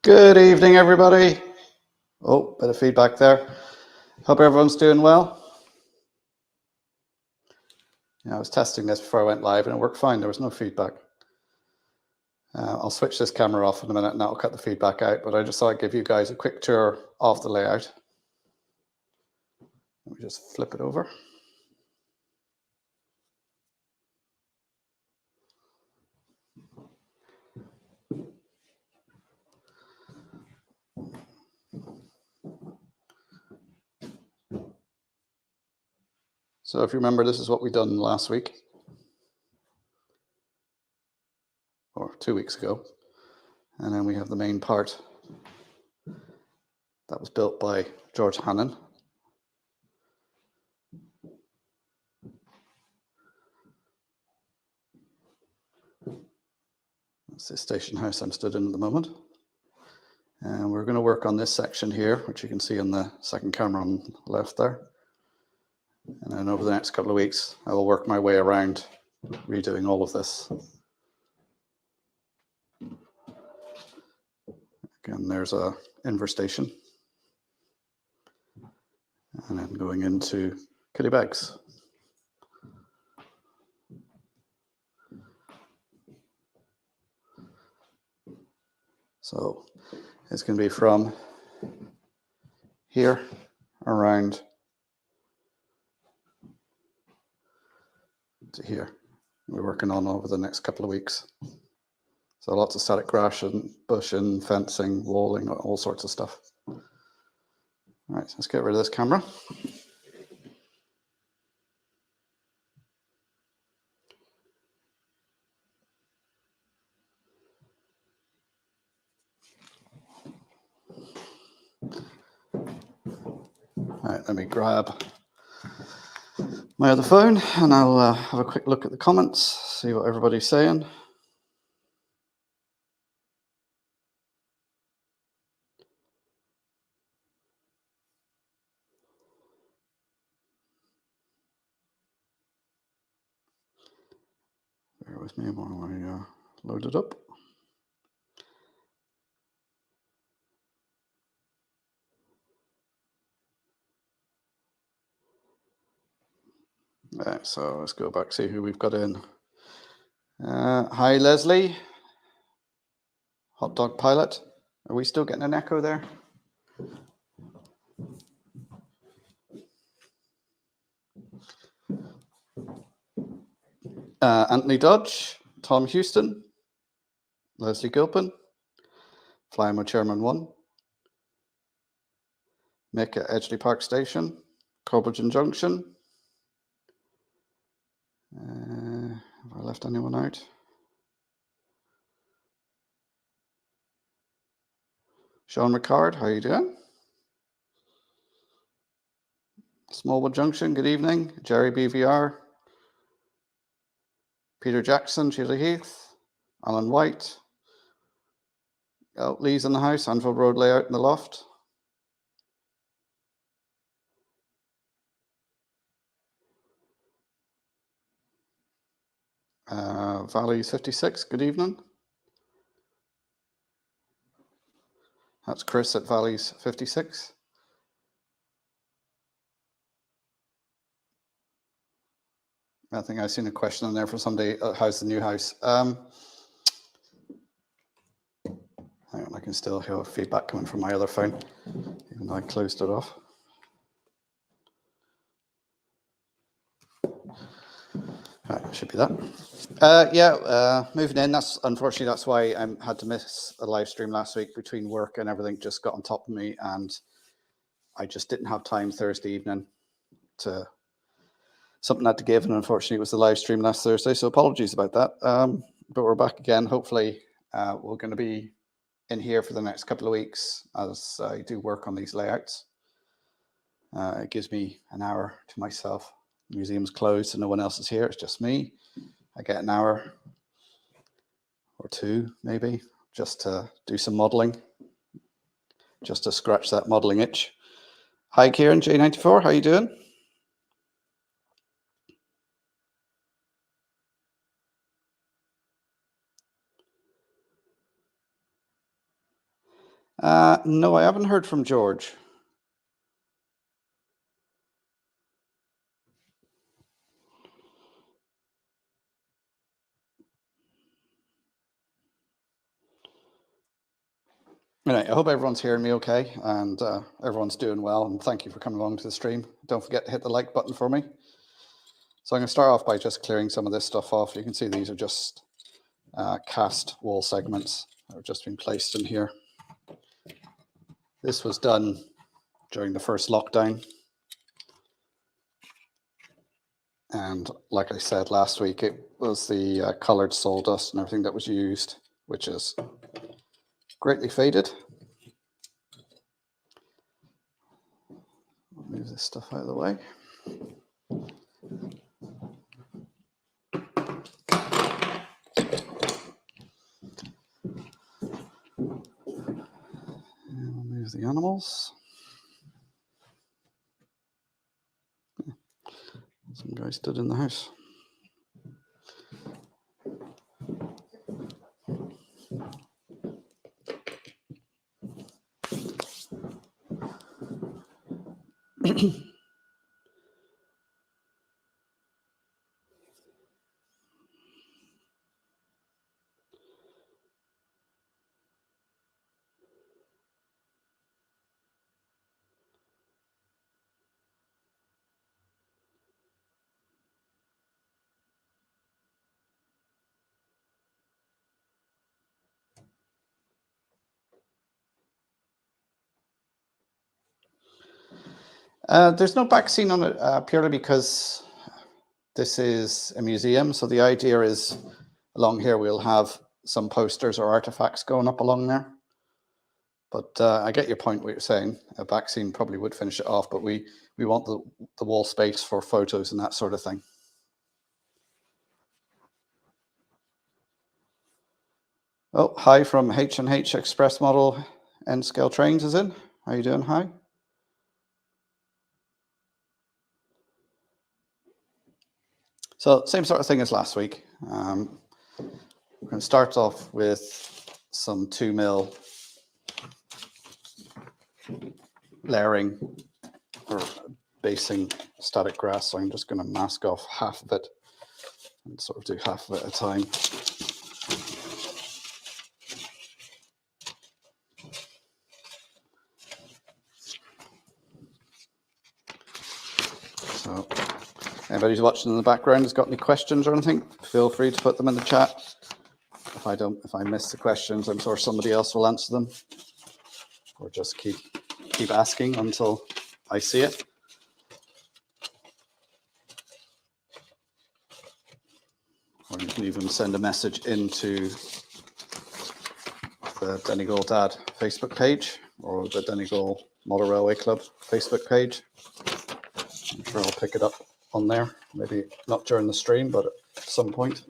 Good evening, everybody. Oh, bit of feedback there. Hope everyone's doing well. Yeah, I was testing this before I went live and it worked fine. There was no feedback. I'll switch this camera off in a minute and that'll cut the feedback out, but I just thought I'd give you guys a quick tour of the layout. Let me just flip it over. So if you remember, this is what we done last week, or 2 weeks ago. And then we have the main part that was built by George Hannon. That's the station house I'm stood in at the moment. And we're going to work on this section here, which you can see on the second camera on the left there. And then over the next couple of weeks, I will work my way around redoing all of this. Again, there's a Inver station. And then going into Kittybags. So it's going to be from here around to here. We're working on over the next couple of weeks. So lots of static grass and bush and fencing, walling, all sorts of stuff. All right, let's get rid of this camera. All right, let me grab my other phone and I'll have a quick look at the comments, see what everybody's saying. Bear with me while I load it up. Right, so let's go back, see who we've got in. Hi, Leslie. Hot Dog Pilot. Are we still getting an echo there? Anthony Dodge, Tom Houston, Leslie Gilpin, Flymo Chairman 1, Mick at Edgeley Park Station, Corbridge Junction. Have I left anyone out? Sean Ricard, how are you doing? Smallwood Junction, good evening. Jerry BVR, Peter Jackson, Sheila Heath, Alan White. Oh, Lee's in the house, Anfield Road layout in the loft. Valleys 56, good evening. That's Chris at Valleys 56. I think I've seen a question in there for somebody. How's the new house? Hang on, I can still hear feedback coming from my other phone, even though I closed it off. Right, should be that. Moving in. Unfortunately, that's why I had to miss a live stream last week. Between work and everything just got on top of me, and I just didn't have time Thursday evening to. Something had to give, and unfortunately, it was the live stream last Thursday. So apologies about that. But we're back again. Hopefully, we're going to be in here for the next couple of weeks as I do work on these layouts. It gives me an hour to myself. The museum's closed, so no one else is here. It's just me. I get an hour or two, maybe, just to do some modeling, just to scratch that modeling itch. Hi, Kieran, J94, how you doing? No, I haven't heard from George. Anyway, I hope everyone's hearing me okay and everyone's doing well. And thank you for coming along to the stream. Don't forget to hit the like button for me. So I'm going to start off by just clearing some of this stuff off. You can see these are just cast wall segments that have just been placed in here. This was done during the first lockdown. And like I said last week, it was the coloured sawdust and everything that was used, which is greatly faded. I'll move this stuff out of the way. And we'll move the animals. Some guy stood in the house. There's no back scene on it purely because this is a museum. So the idea is along here we'll have some posters or artifacts going up along there. But I get your point, what you're saying. A back scene probably would finish it off, but we want the wall space for photos and that sort of thing. Oh, hi from H&H Express Model N Scale Trains is in. How you doing? Hi. So same sort of thing as last week. We're going to start off with some 2mm layering or basing static grass. So I'm just going to mask off half of it and sort of do half of it at a time. So anybody who's watching in the background has got any questions or anything, feel free to put them in the chat. If I miss the questions, I'm sure somebody else will answer them, or just keep asking until I see it. Or you can even send a message into the Donegal Dad Facebook page or the Donegal Model Railway Club Facebook page. I'm sure I'll pick it up on there, maybe not during the stream, but at some point.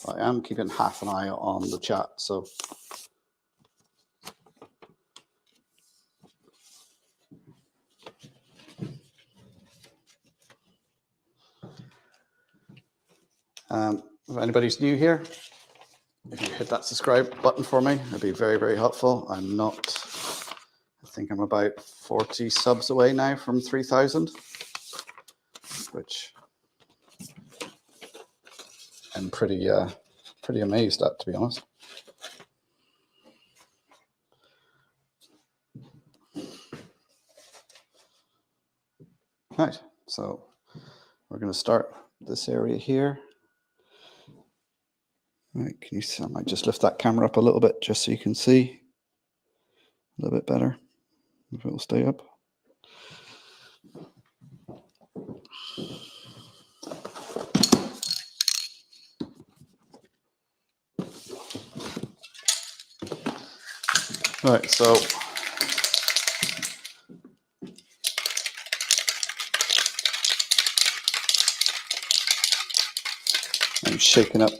I am keeping half an eye on the chat, so if anybody's new here, if you hit that subscribe button for me, it'd be very, very helpful. I think I'm about 40 subs away now from 3,000, which I'm pretty amazed at, to be honest. Right, so we're going to start this area here. Right, can you see? I might just lift that camera up a little bit just so you can see a little bit better, if it will stay up. Right, so I'm shaking up.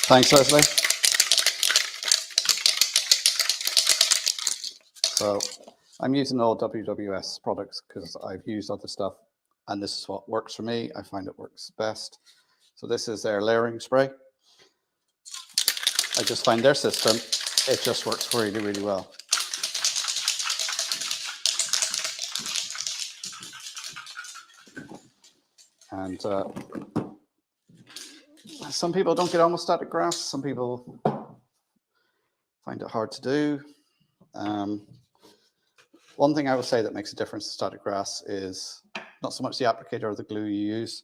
Thanks, Leslie. So I'm using all WWS products because I've used other stuff, and this is what works for me. I find it works best. So this is their layering spray. I just find their system, it just works really, really well. And some people don't get on with static grass. Some people find it hard to do. One thing I would say that makes a difference to static grass is not so much the applicator or the glue you use,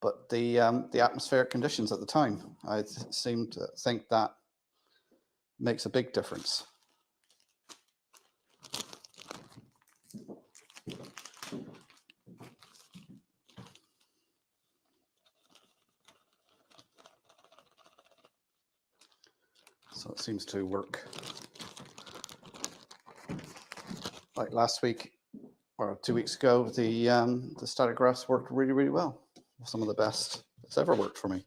but the atmospheric conditions at the time. I seem to think that makes a big difference. So it seems to work. Like last week or 2 weeks ago, the static grass worked really, really well. Some of the best it's ever worked for me.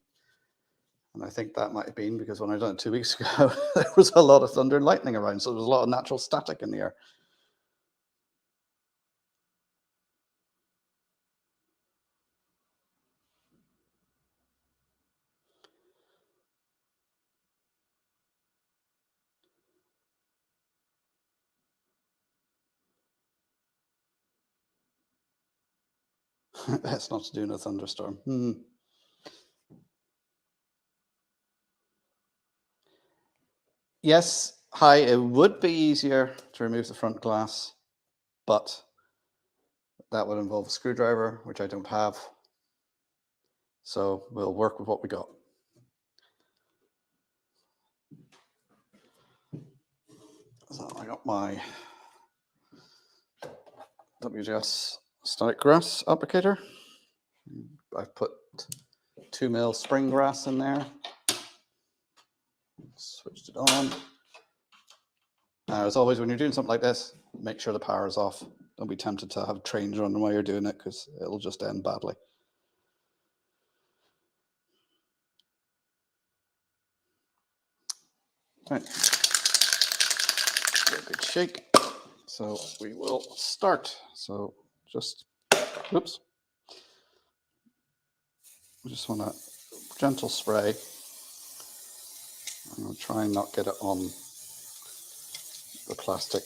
And I think that might have been because when I done it 2 weeks ago, there was a lot of thunder and lightning around. So there was a lot of natural static in the air. It's not to do in a thunderstorm. Yes, hi, it would be easier to remove the front glass, but that would involve a screwdriver, which I don't have. So we'll work with what we got. So I got my WGS static grass applicator. I've put 2mm spring grass in there. Switched it on. Now, as always, when you're doing something like this, make sure the power is off. Don't be tempted to have trains running while you're doing it because it'll just end badly. Right. Give a good shake. So we will start. So just, oops. I just want a gentle spray. I'm going to try and not get it on the plastic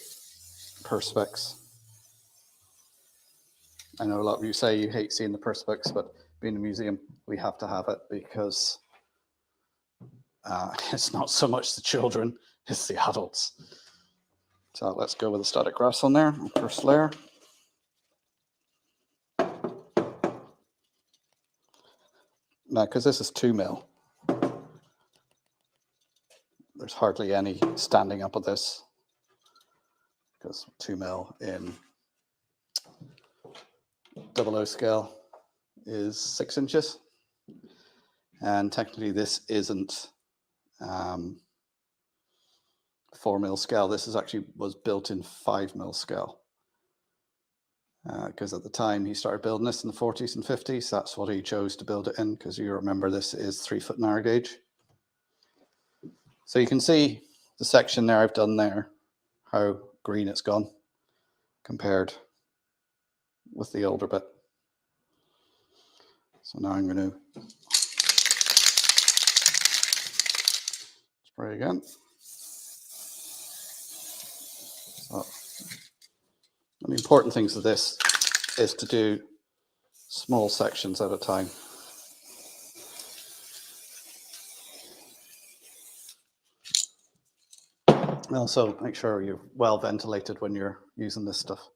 perspex. I know a lot of you say you hate seeing the perspex, but being a museum, we have to have it because it's not so much the children, it's the adults. So let's go with the static grass on there, first layer. Now, because this is 2mm, there's hardly any standing up of this because 2mm in 00 scale is 6 inches. And technically this isn't 4mm scale. This is actually was built in 5mm scale. Because at the time he started building this in the 40s and 50s, that's what he chose to build it in, because you remember this is 3-foot narrow gauge. So you can see the section there I've done there, how green it's gone compared with the older bit. So now I'm going to spray again. So, one of the important things of this is to do small sections at a time. And also make sure you're well ventilated when you're using this stuff.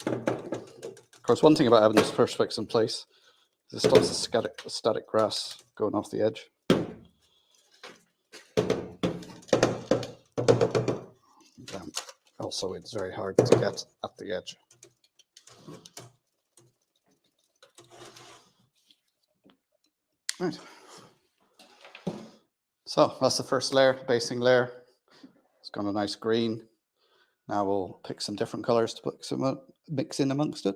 Of course, one thing about having this perspex in place is it stops the static grass going off the edge. also it's very hard to get at the edge. Right. So that's the first layer, basing layer. It's got a nice green. Now we'll pick some different colors to put some mix in amongst it.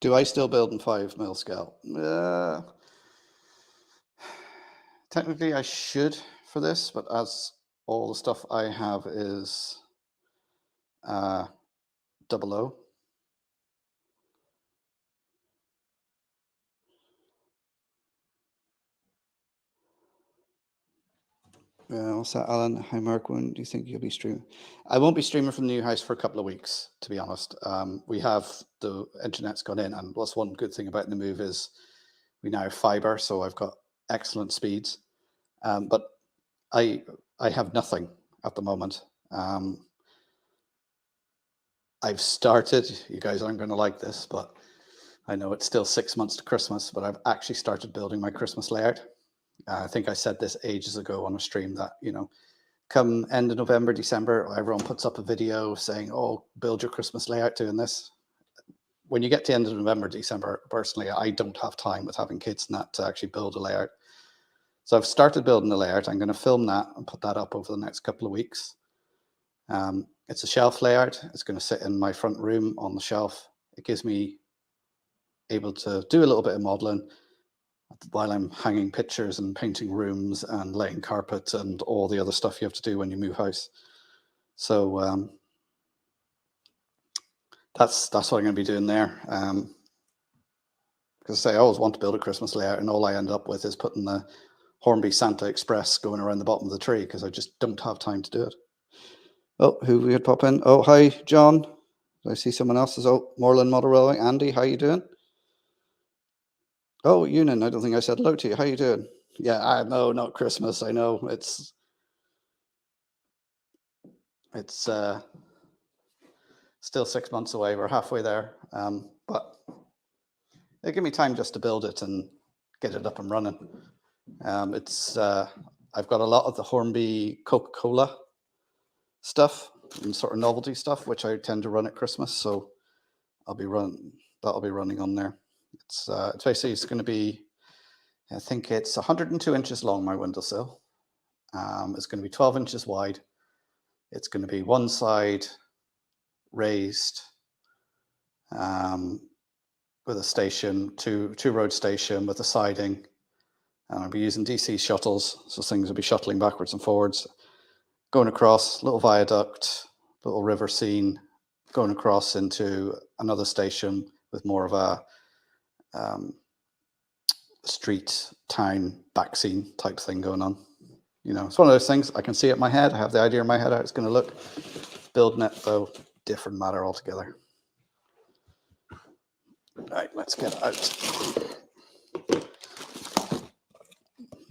Do I still build in 5mm scale? Technically I should for this, but as all the stuff I have is 00. What's that, Alan? Hi, Mark. When do you think you'll be streaming? I won't be streaming from the new house for a couple of weeks, to be honest. We have the internet's gone in, and what's one good thing about the move is we now have fiber, so I've got excellent speeds. But I have nothing at the moment. I've started. You guys aren't going to like this, but I know it's still 6 months to Christmas. But I've actually started building my Christmas layout. I think I said this ages ago on a stream that, you know, come end of November, December, everyone puts up a video saying, oh, build your Christmas layout doing this. When you get to end of November, December, personally, I don't have time with having kids and that to actually build a layout. So I've started building the layout. I'm going to film that and put that up over the next couple of weeks. It's a shelf layout. It's going to sit in my front room on the shelf. It gives me able to do a little bit of modeling while I'm hanging pictures and painting rooms and laying carpet and all the other stuff you have to do when you move house. So that's what I'm going to be doing there. Because I always want to build a Christmas layout, and all I end up with is putting the Hornby Santa Express going around the bottom of the tree because I just don't have time to do it. Oh, who we had pop in? Oh, hi, John. Do I see someone else's? Oh, Moreland Model Railway. Andy, how you doing? Oh, Eunice, I don't think I said hello to you. How you doing? Yeah, I know, not Christmas. I know it's still 6 months away. We're halfway there, but it give me time just to build it and get it up and running. I've got a lot of the Hornby Coca-Cola stuff and sort of novelty stuff, which I tend to run at Christmas. So that'll be running on there. It's basically, it's going to be, I think it's 102 inches long, my windowsill. It's going to be 12 inches wide. It's going to be one side raised with a station, two road station with a siding. And I'll be using DC shuttles, so things will be shuttling backwards and forwards, going across, little viaduct, little river scene, going across into another station with more of a street, town, back scene type thing going on. You know, it's one of those things, I can see it in my head, I have the idea in my head how it's going to look. Building it, though, different matter altogether. Right, let's get out.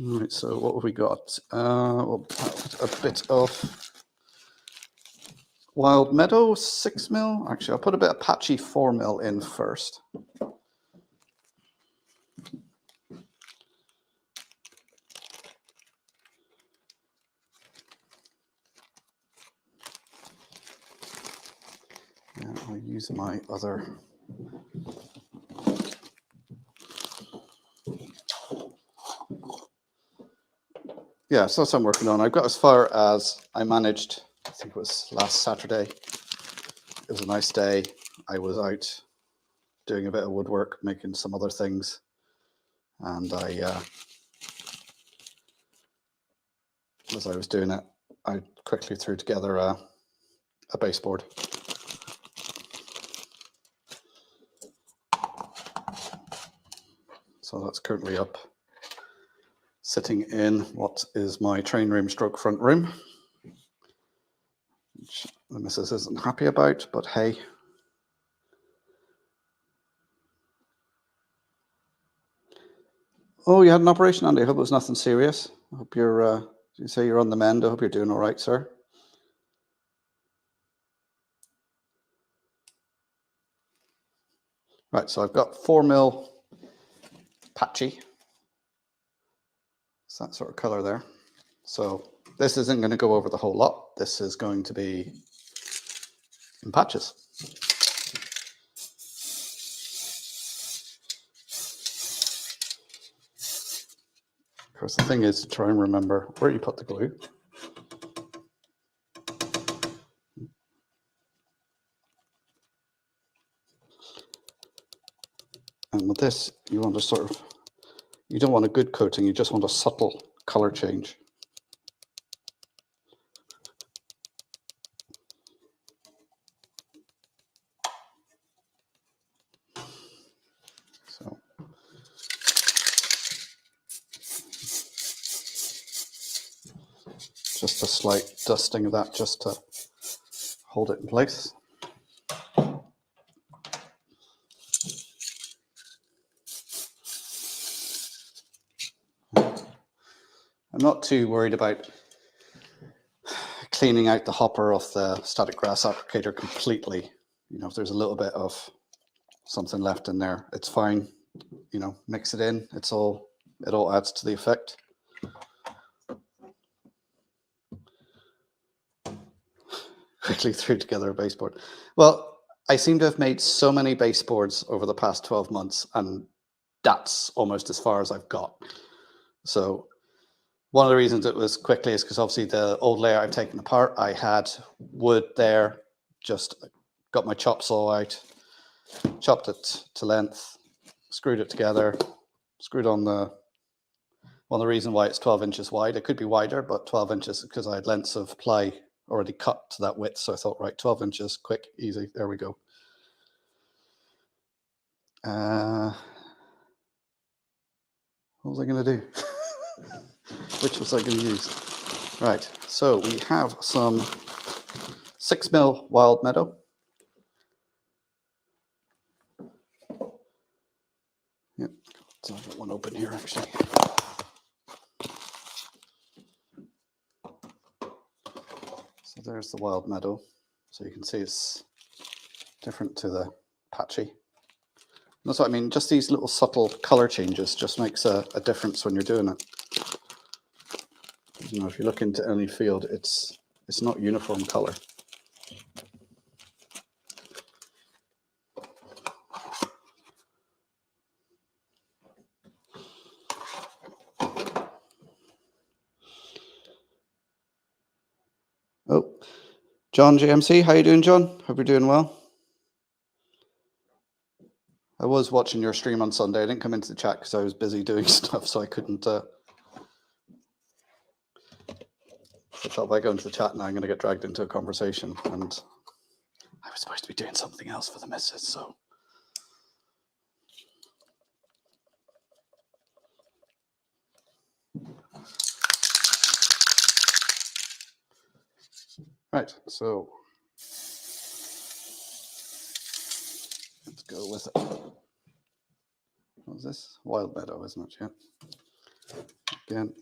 All right, so what have we got? Well, a bit of Wild Meadow 6mm. Actually, I'll put a bit of Patchy 4mm in first. And I'll use my other. Yeah, so that's what I'm working on. I got as far as I managed, I think it was last Saturday. It was a nice day. I was out doing a bit of woodwork, making some other things. And as I was doing it, I quickly threw together a baseboard. So that's currently up, sitting in what is my train room stroke front room, which the missus isn't happy about, but hey. Oh, you had an operation, Andy. I hope it was nothing serious. I hope you're, you say you're on the mend. I hope you're doing all right, sir. Right, so I've got 4mm patchy. It's that sort of color there. So this isn't going to go over the whole lot. This is going to be in patches. Of course, the thing is to try and remember where you put the glue. And with this, you want to sort of, you don't want a good coating, you just want a subtle color change. So just a slight dusting of that just to hold it in place. I'm not too worried about cleaning out the hopper of the static grass applicator completely. You know, if there's a little bit of something left in there, it's fine. You know, mix it in. It all adds to the effect. Quickly threw together a baseboard. Well, I seem to have made so many baseboards over the past 12 months, and that's almost as far as I've got. So one of the reasons it was quickly is because obviously the old layer I've taken apart, I had wood there, just got my chop saw out, chopped it to length, screwed it together, screwed on the, well, the reason why it's 12 inches wide, it could be wider, but 12 inches because I had lengths of ply already cut to that width. So I thought, right, 12 inches, quick, easy, there we go. What was I going to do? Which was I going to use? Right, so we have some 6mm wild meadow. Yep, so I've got one open here actually. So there's the wild meadow. So you can see it's different to the patchy. That's what I mean, just these little subtle color changes just makes a difference when you're doing it. You know, if you look into any field, it's not uniform color. Oh, John JMC, how you doing, John? Hope you're doing well. I was watching your stream on Sunday. I didn't come into the chat because I was busy doing stuff, so I couldn't. I thought if I go into the chat now, I'm going to get dragged into a conversation, and I was supposed to be doing something else for the missus, so. Right, so let's go with it. What was this? Wild meadow, isn't it? Yeah. Again.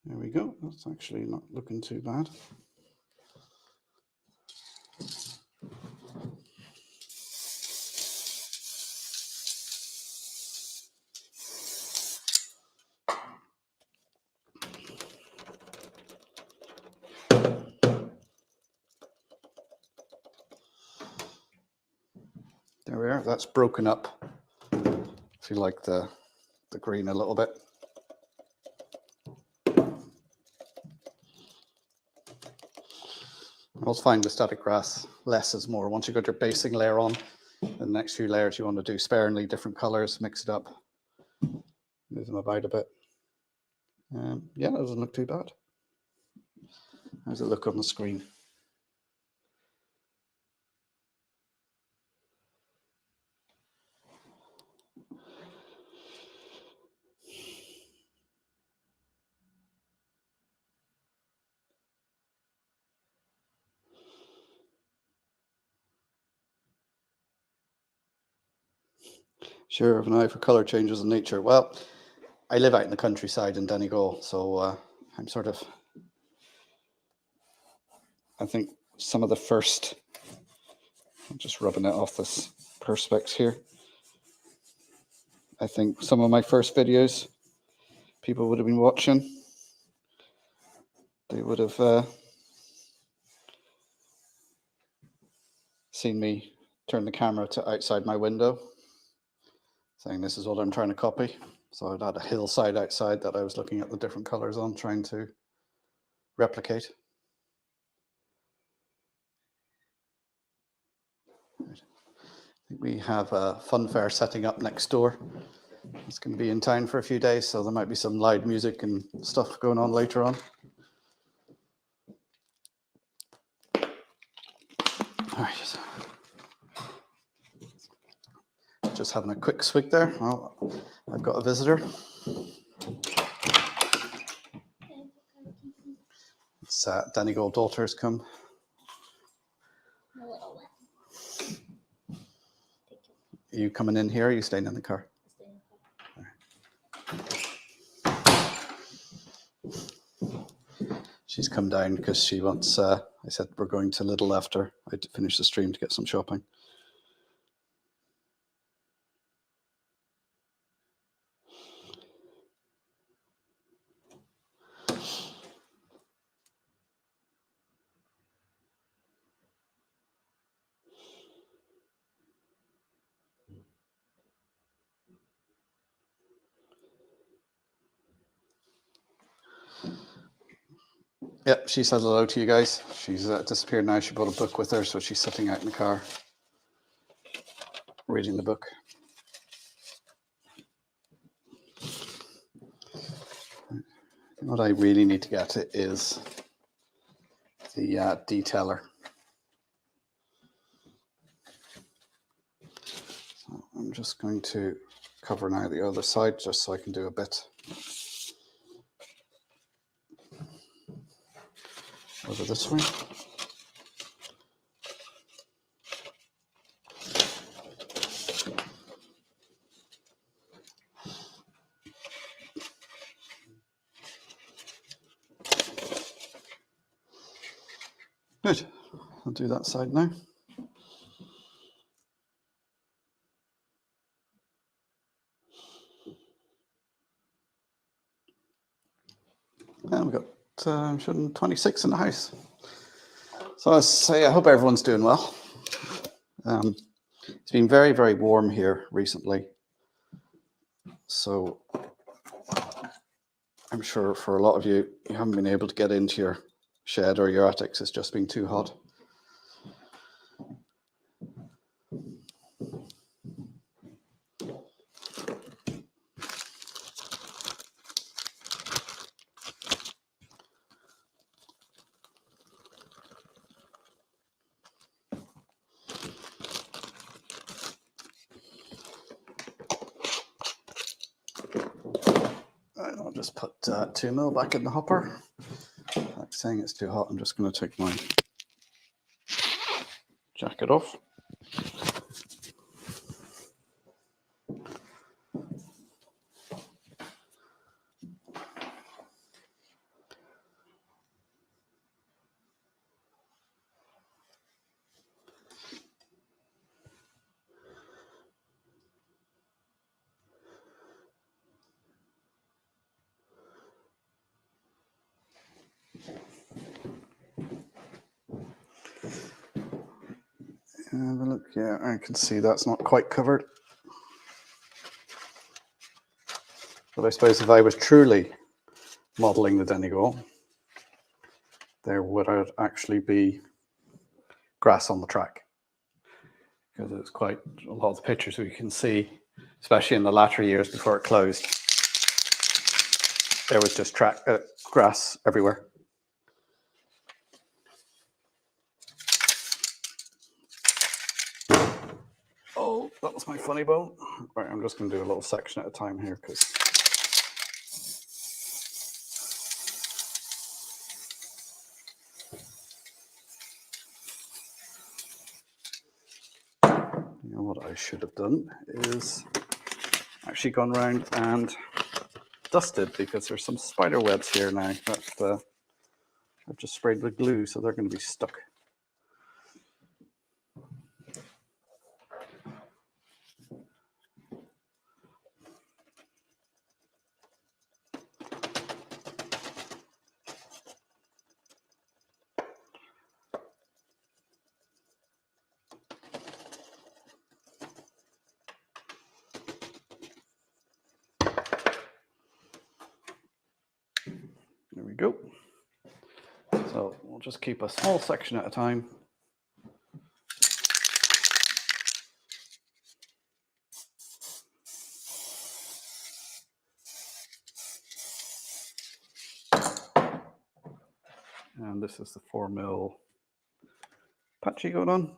There we go. That's actually not looking too bad. There we are. That's broken up, if you like, the green a little bit. I always find with static grass, less is more. Once you've got your basing layer on, the next few layers you want to do sparingly, different colors, mix it up, move them about a bit. Yeah, that doesn't look too bad. How's it look on the screen? Sure, have an eye for colour changes in nature. Well, I live out in the countryside in Donegal, so I'm sort of, I think some of the first, I'm just rubbing it off this Perspex here. I think some of my first videos people would have been watching, they would have seen me turn the camera to outside my window, saying this is what I'm trying to copy. So I'd had a hillside outside that I was looking at the different colours on, trying to replicate. Right. I think we have a fun fair setting up next door. It's going to be in town for a few days, so there might be some loud music and stuff going on later on. All right. Just having a quick swig there. Well, I've got a visitor. It's Donegal daughters come. Are you coming in here or are you staying in the car? She's come down because she wants, I said we're going to Lidl after I finish the stream to get some shopping. Yep, she said hello to you guys. She's disappeared now. She brought a book with her, so she's sitting out in the car reading the book. What I really need to get to is the detailer. So I'm just going to cover now the other side just so I can do a bit over this way. Good, I'll do that side now. And we've got 26 in the house. So I say, I hope everyone's doing well. It's been very, very warm here recently. So I'm sure for a lot of you, you haven't been able to get into your shed or your attics. It's just been too hot. Right, I'll just put 2 mil back in the hopper. Like saying it's too hot, I'm just going to take my jacket off. Have a look, yeah, I can see that's not quite covered. But I suppose if I was truly modelling the Donegal, there would actually be grass on the track. Because it's quite a lot of the pictures we can see, especially in the latter years before it closed, there was just grass everywhere. Oh, that was my funny bone. Right, I'm just going to do a little section at a time here because you know what I should have done is actually gone round and dusted because there's some spider webs here now that I've just sprayed with glue, so they're going to be stuck. There we go. So we'll just keep a small section at a time. And this is the 4mm patchy going on.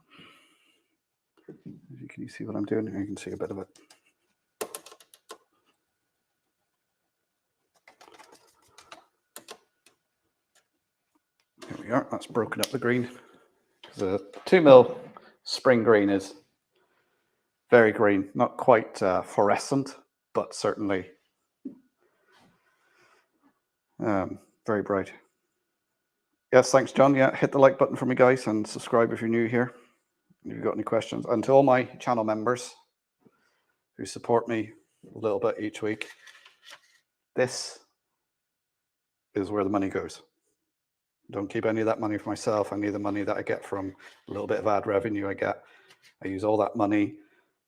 Can you see what I'm doing? You can see a bit of it. Here we are. That's broken up the green. The 2mm spring green is very green, not quite fluorescent, but certainly very bright. Yes, thanks, John. Yeah, hit the like button for me, guys, and subscribe if you're new here. If you've got any questions. And to all my channel members who support me a little bit each week, this is where the money goes. Don't keep any of that money for myself. Any of the money that I get from a little bit of ad revenue I get, I use all that money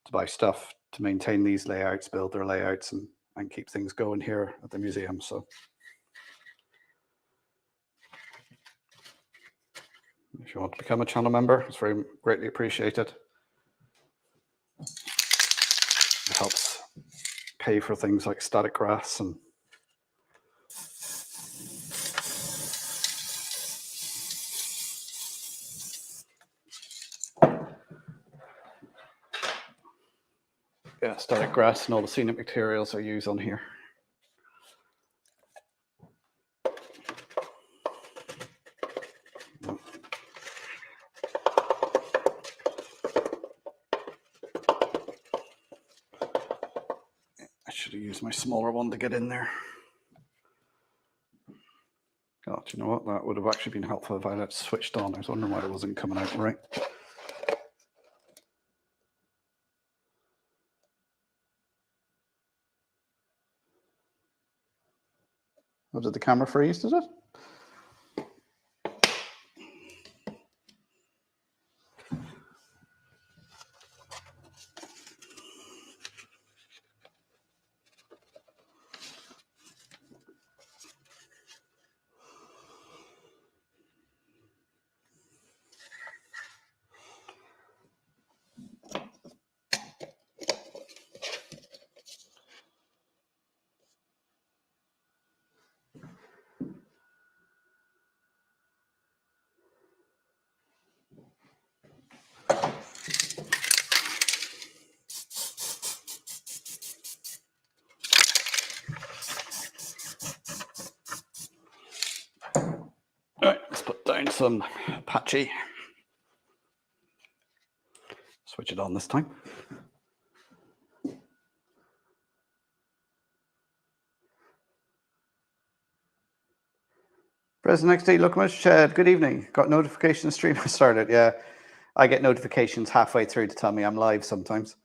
to buy stuff to maintain these layouts, build their layouts, and keep things going here at the museum. So if you want to become a channel member, it's very greatly appreciated. It helps pay for things like static grass and static grass and all the scenic materials I use on here. I should have used my smaller one to get in there. Oh, do you know what? That would have actually been helpful if I had switched on. I was wondering why it wasn't coming out right. Oh, did the camera freeze, did it? Right, let's put down some patchy. Switch it on this time. President XD, look much Chad. Good evening. Got notification stream started. Yeah, I get notifications halfway through to tell me I'm live sometimes.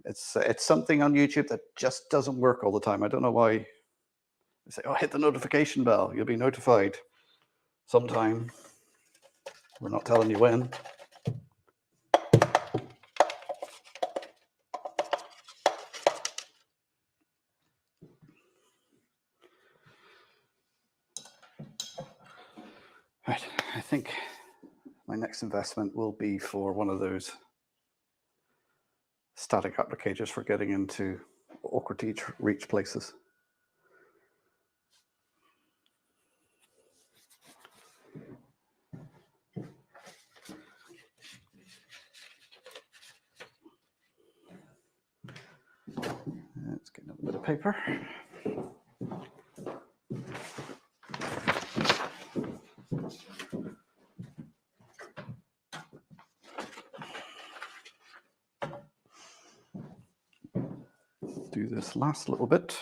It's something on YouTube that just doesn't work all the time. I don't know why. They say, oh, hit the notification bell. You'll be notified sometime. We're not telling you when. Right, I think my next investment will be for one of those static applicators for getting into awkward to reach places. Let's get another bit of paper. do this last little bit.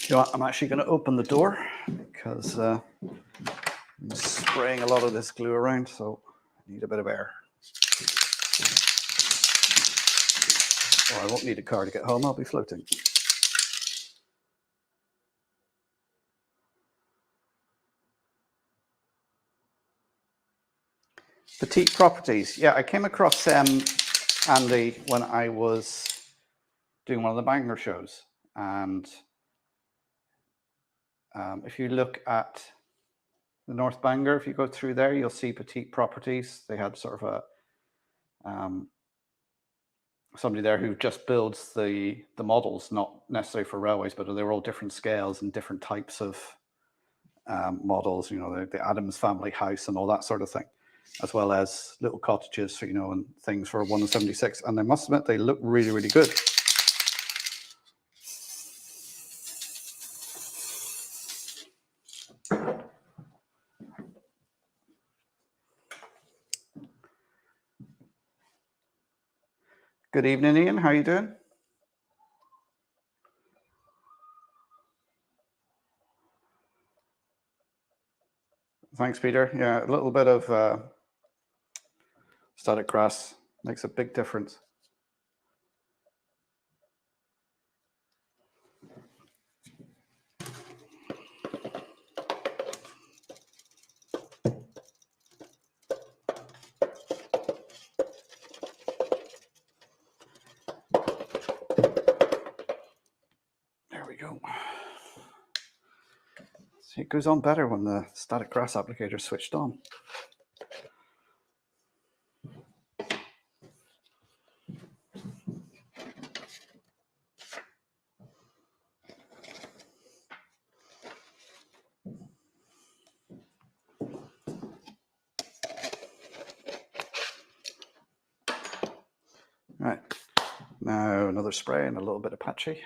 You know what? I'm actually going to open the door because I'm spraying a lot of this glue around, so I need a bit of air. Or I won't need a car to get home, I'll be floating. Petite Properties. Yeah, I came across Andy, when I was doing one of the Bangor shows. And if you look at the North Bangor, if you go through there, you'll see Petite Properties. They had sort of a somebody there who just builds the models, not necessarily for railways, but they're all different scales and different types of models, you know, the Adams family house and all that sort of thing, as well as little cottages, you know, and things for 1 in 76. And I must admit, they look really, really good. Good evening, Ian. How are you doing? Thanks, Peter. Yeah, a little bit of static grass makes a big difference. There we go. See, it goes on better when the static grass applicator is switched on. Right, now another spray and a little bit of patchy.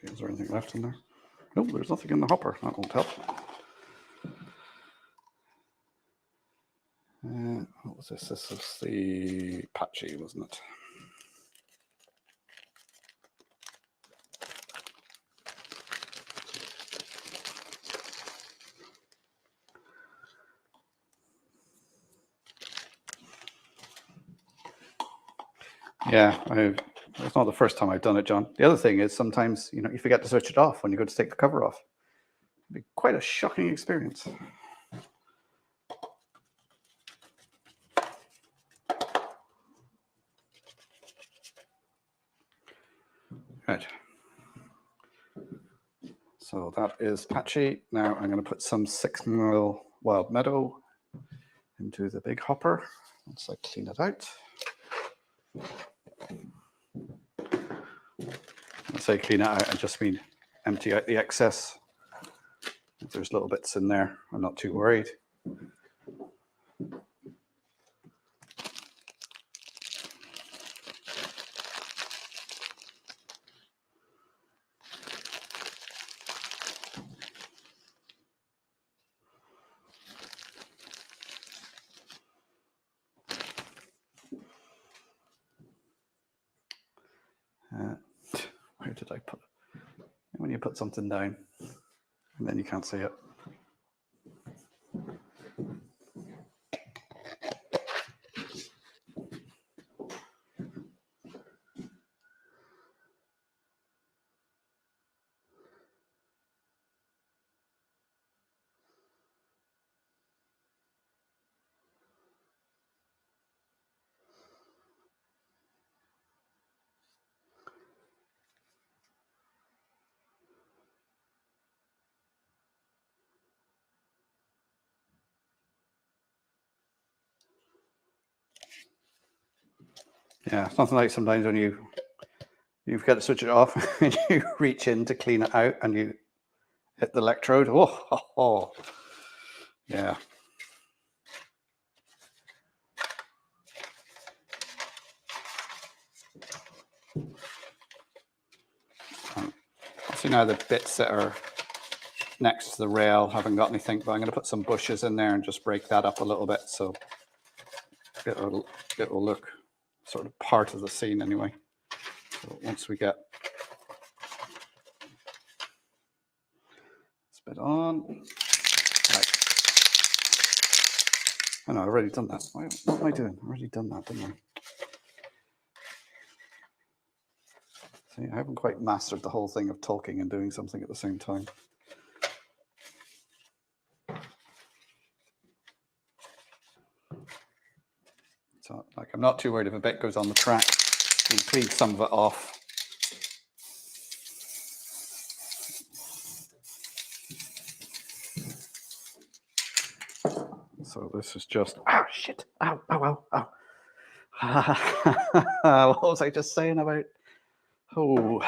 Okay, is there anything left in there? Nope, there's nothing in the hopper. That won't help. What was this? This was the patchy, wasn't it? Yeah, it's not the first time I've done it, John. The other thing is sometimes, you know, you forget to switch it off when you go to take the cover off. It'd be quite a shocking experience. Right. So that is patchy. Now I'm going to put some 6mm Wild Meadow into the big hopper once I clean it out. When I say clean it out, I just mean empty out the excess. If there's little bits in there, I'm not too worried. Where did I put it? When you put something down and then you can't see it. Yeah, it's nothing like sometimes when you forget to switch it off and you reach in to clean it out and you hit the electrode. Oh. Yeah. See now the bits that are next to the rail haven't got anything, but I'm going to put some bushes in there and just break that up a little bit so it will look sort of part of the scene anyway. So once we get this bit on, right. I know I've already done that. What am I doing? I've already done that, didn't I? See, I haven't quite mastered the whole thing of talking and doing something at the same time. So, like, I'm not too worried if a bit goes on the track. You can clean some of it off. So this is just, oh shit, ow, ow, ow, ow. What was I just saying about? Oh,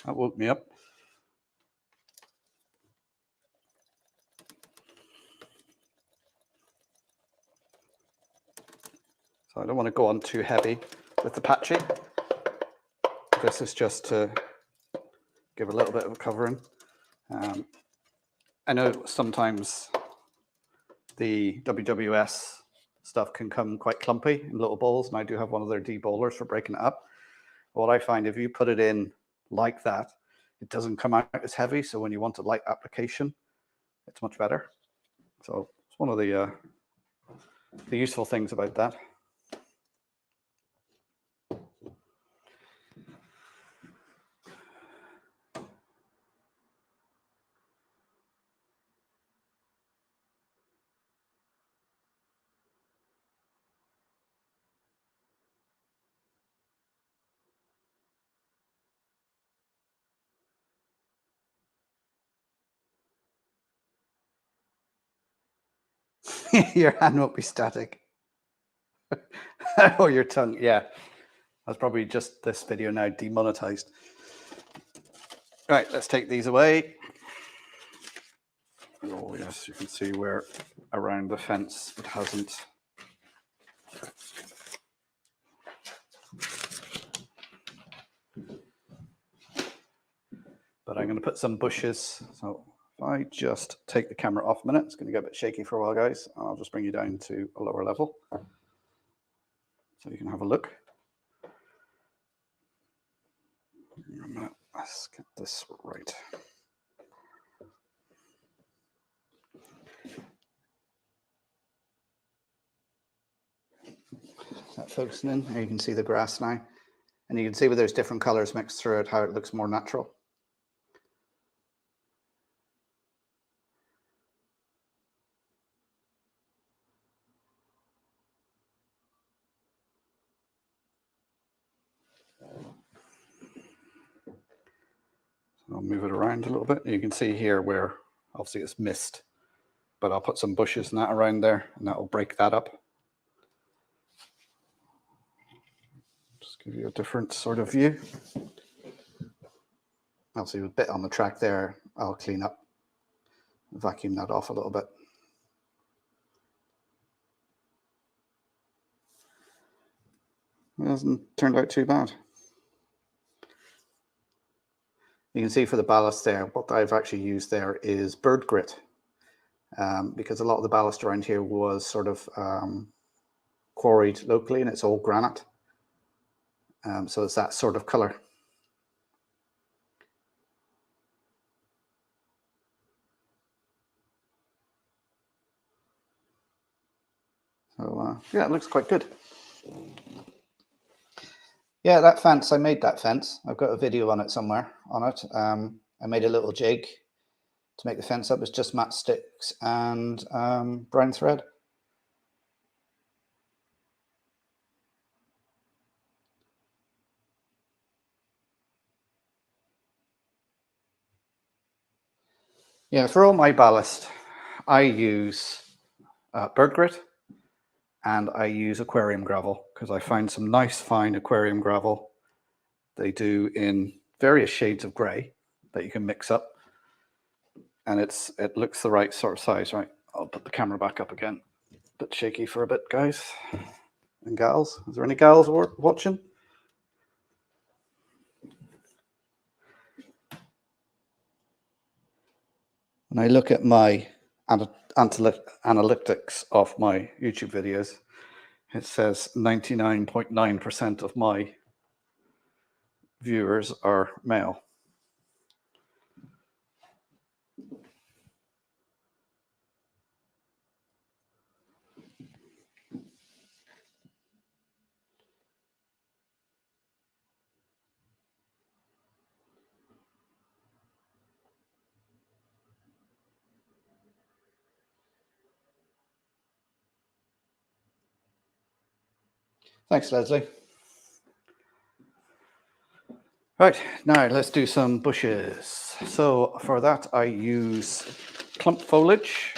that woke me up. So I don't want to go on too heavy with the patchy. This is just to give a little bit of a covering. I know sometimes the WWS stuff can come quite clumpy in little bowls, and I do have one of their debowlers for breaking it up. What I find, if you put it in like that, it doesn't come out as heavy, so when you want a light application, it's much better. So it's one of the useful things about that. Your hand won't be static. Oh, your tongue, yeah. That's probably just this video now demonetized. Right, let's take these away. Oh yes, you can see where around the fence it hasn't. But I'm going to put some bushes. So if I just take the camera off a minute, it's going to get a bit shaky for a while, guys. I'll just bring you down to a lower level so you can have a look. Let's get this right. Is that focusing in? Here you can see the grass now. And you can see where there's different colors mixed through it, how it looks more natural. I'll move it around a little bit. You can see here where obviously it's mist, but I'll put some bushes and that around there, and that will break that up. Just give you a different sort of view. Obviously, with a bit on the track there, I'll clean up, vacuum that off a little bit. It hasn't turned out too bad. You can see for the ballast there, what I've actually used there is bird grit, because a lot of the ballast around here was sort of quarried locally, and it's all granite. So it's that sort of color. So yeah, it looks quite good. Yeah, that fence, I made that fence. I've got a video on it somewhere on it. I made a little jig to make the fence up. It's just matchsticks and brown thread. Yeah, for all my ballast, I use bird grit and I use aquarium gravel because I find some nice fine aquarium gravel. They do in various shades of grey that you can mix up, and it looks the right sort of size. Right, I'll put the camera back up again. A bit shaky for a bit, guys and gals. Is there any gals watching? When I look at my analytics of my YouTube videos, it says 99.9% of my viewers are male. Thanks, Leslie. Right, now let's do some bushes. So for that, I use clump foliage.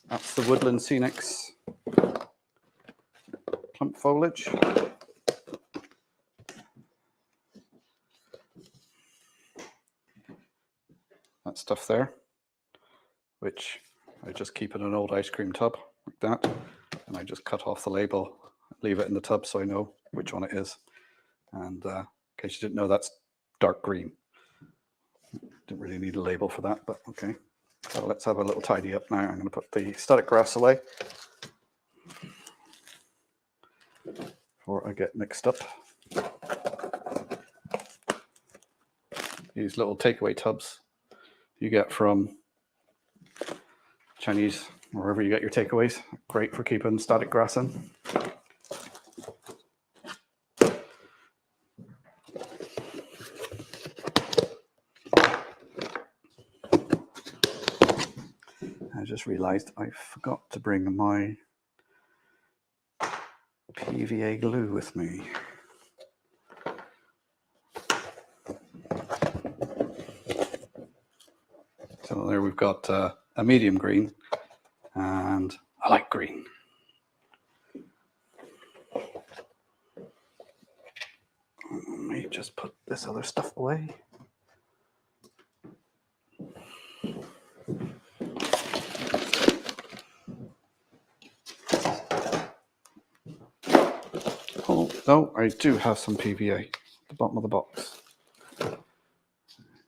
That's the Woodland Scenics clump foliage. That stuff there, which I just keep in an old ice cream tub like that. And I just cut off the label, leave it in the tub so I know which one it is. And in case you didn't know, that's dark green. Didn't really need a label for that, but okay. So let's have a little tidy up now. I'm going to put the static grass away before I get mixed up. These little takeaway tubs you get from Chinese, wherever you get your takeaways, great for keeping static grass in. I just realized I forgot to bring my PVA glue with me. So there we've got a medium green and a light green. Let me just put this other stuff away. Oh, no, I do have some PVA at the bottom of the box.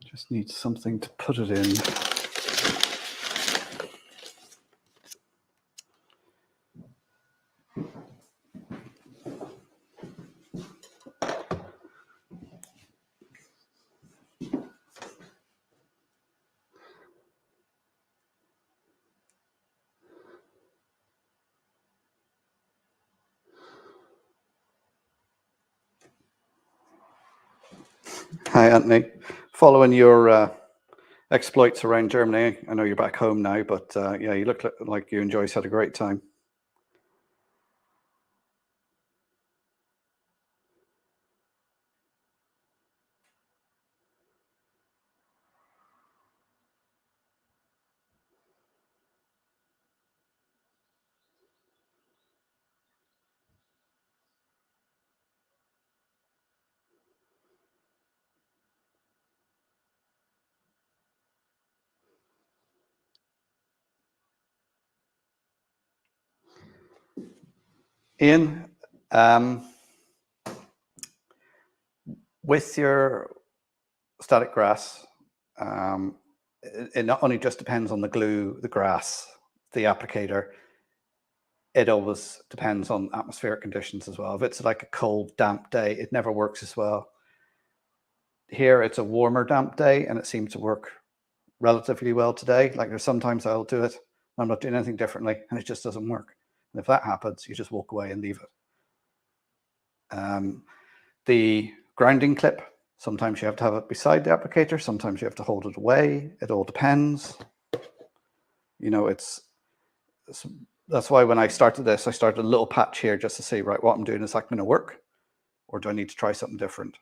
Just need something to put it in. Hi, Anthony. Following your exploits around Germany, I know you're back home now, but yeah, you look like you and Joyce had a great time. Ian, with your static grass, it not only just depends on the glue, the grass, the applicator, it always depends on atmospheric conditions as well. If it's like a cold, damp day, it never works as well. Here, it's a warmer, damp day, and it seems to work relatively well today. Like there's sometimes I'll do it, I'm not doing anything differently, and it just doesn't work. And if that happens, you just walk away and leave it. The grounding clip, sometimes you have to have it beside the applicator, sometimes you have to hold it away. It all depends. You know, that's why when I started this, I started a little patch here just to see, right, what I'm doing, is that going to work? Or do I need to try something different?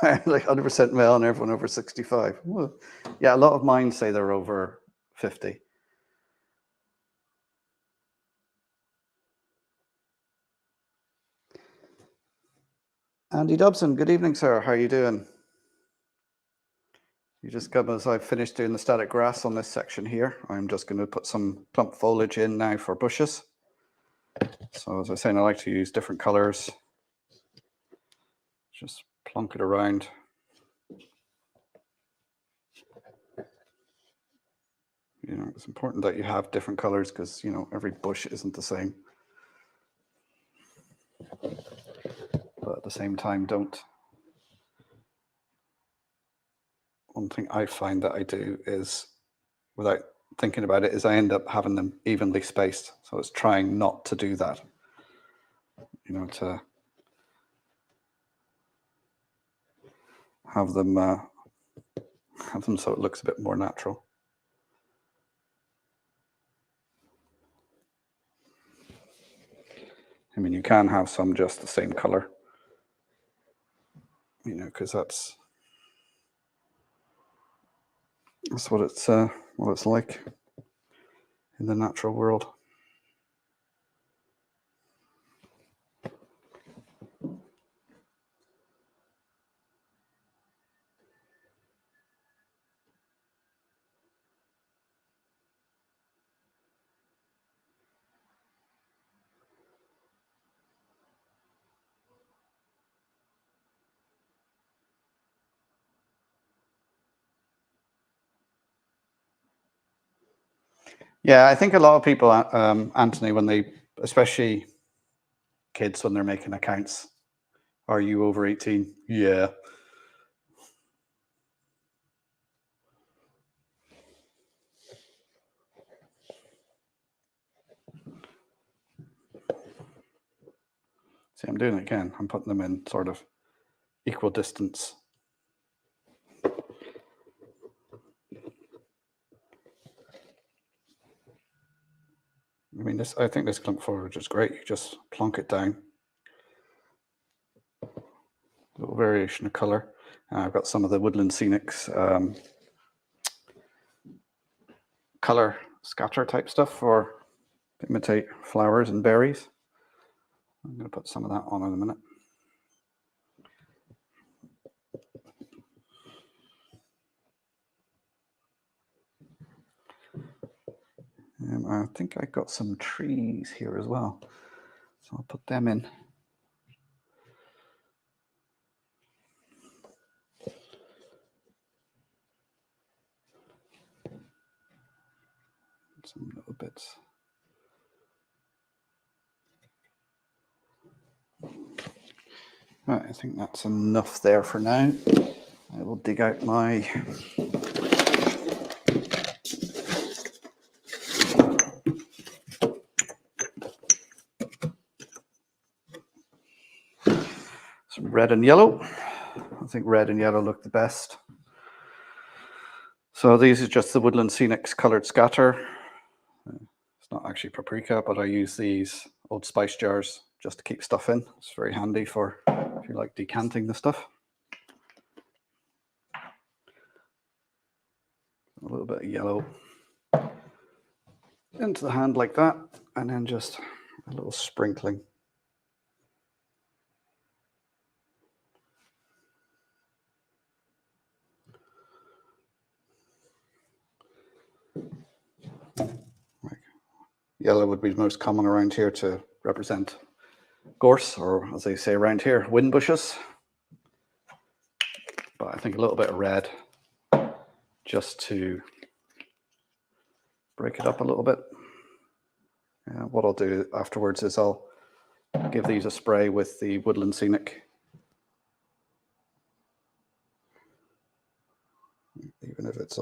Like 100% male and everyone over 65. Well, yeah, a lot of mine say they're over 50. Andy Dobson, good evening, sir. How are you doing? You just come as I've finished doing the static grass on this section here. I'm just going to put some clump foliage in now for bushes. So as I was saying, I like to use different colors. Just plonk it around. You know, it's important that you have different colors because, you know, every bush isn't the same. But at the same time, don't. One thing I find that I do is, without thinking about it, is I end up having them evenly spaced. So it's trying not to do that. You know, to have them so it looks a bit more natural. I mean, you can have some just the same color, you know, because that's what it's like in the natural world. Yeah, I think a lot of people, Anthony, when they, especially kids, when they're making accounts, are you over 18? Yeah. See, I'm doing it again. I'm putting them in sort of equal distance. I mean, I think this clump forage is great. You just plonk it down. A little variation of color. I've got some of the Woodland Scenics color scatter type stuff for imitate flowers and berries. I'm going to put some of that on in a minute. I think I got some trees here as well, so I'll put them in. Some little bits. Right, I think that's enough there for now. I will dig out my some red and yellow. I think red and yellow look the best. So these are just the Woodland Scenics colored scatter. It's not actually paprika, but I use these Old Spice jars just to keep stuff in. It's very handy for if you like decanting the stuff. A little bit of yellow into the hand like that, and then just a little sprinkling. Yellow would be the most common around here to represent gorse, or as they say around here, wind bushes. But I think a little bit of red just to break it up a little bit. What I'll do afterwards is I'll give these a spray with the Woodland Scenic. Even if it's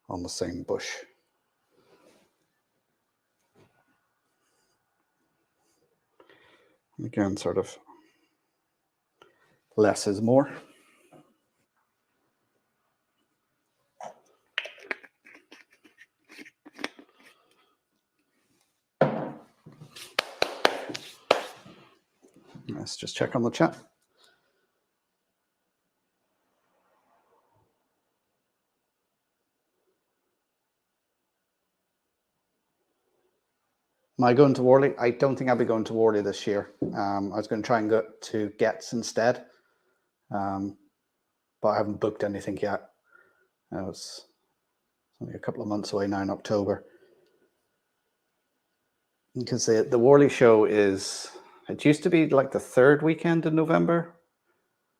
on the same bush. Again, sort of less is more. Let's just check on the chat. Am I going to Worley? I don't think I'll be going to Worley this year. I was going to try and go to Getz instead, but I haven't booked anything yet. It's only a couple of months away now in October. Because the Worley show it used to be like the third weekend in November,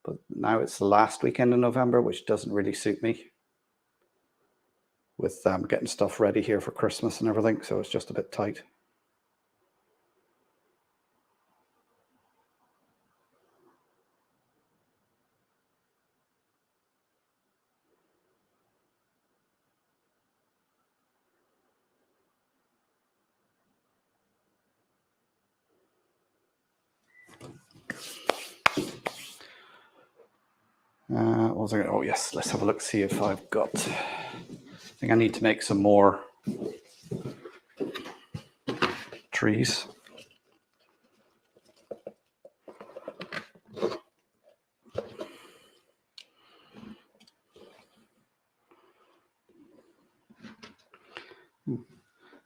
but now it's the last weekend in November, which doesn't really suit me with getting stuff ready here for Christmas and everything. So it's just a bit tight. What was I? Oh yes, let's have a look, see if I've got. I think I need to make some more trees.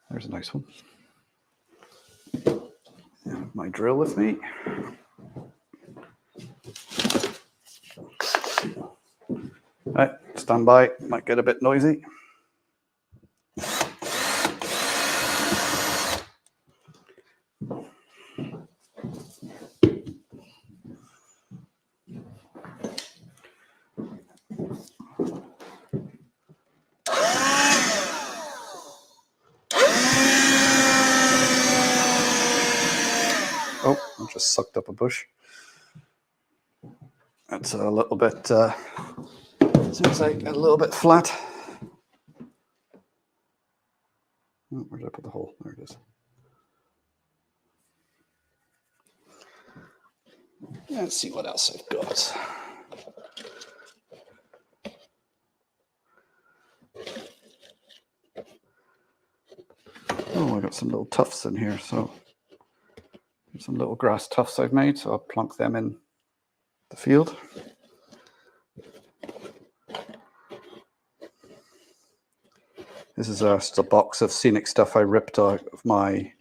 There's a nice one. I have my drill with me. Right, stand by. Might get a bit noisy. Oh, I just sucked up a bush. That's a little bit, seems like a little bit flat. Oh, where did I put the hole? There it is. Let's see what else I've got. Oh, I got some little tufts in here, so some little grass tufts I've made, so I'll plonk them in the field. This is just a box of scenic stuff I ripped out of my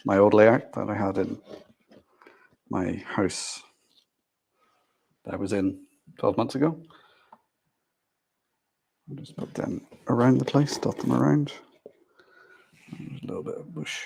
my old layout that I had in my house that I was in 12 months ago. I'll just put them around the place, dot them around. There's a little bit of bush.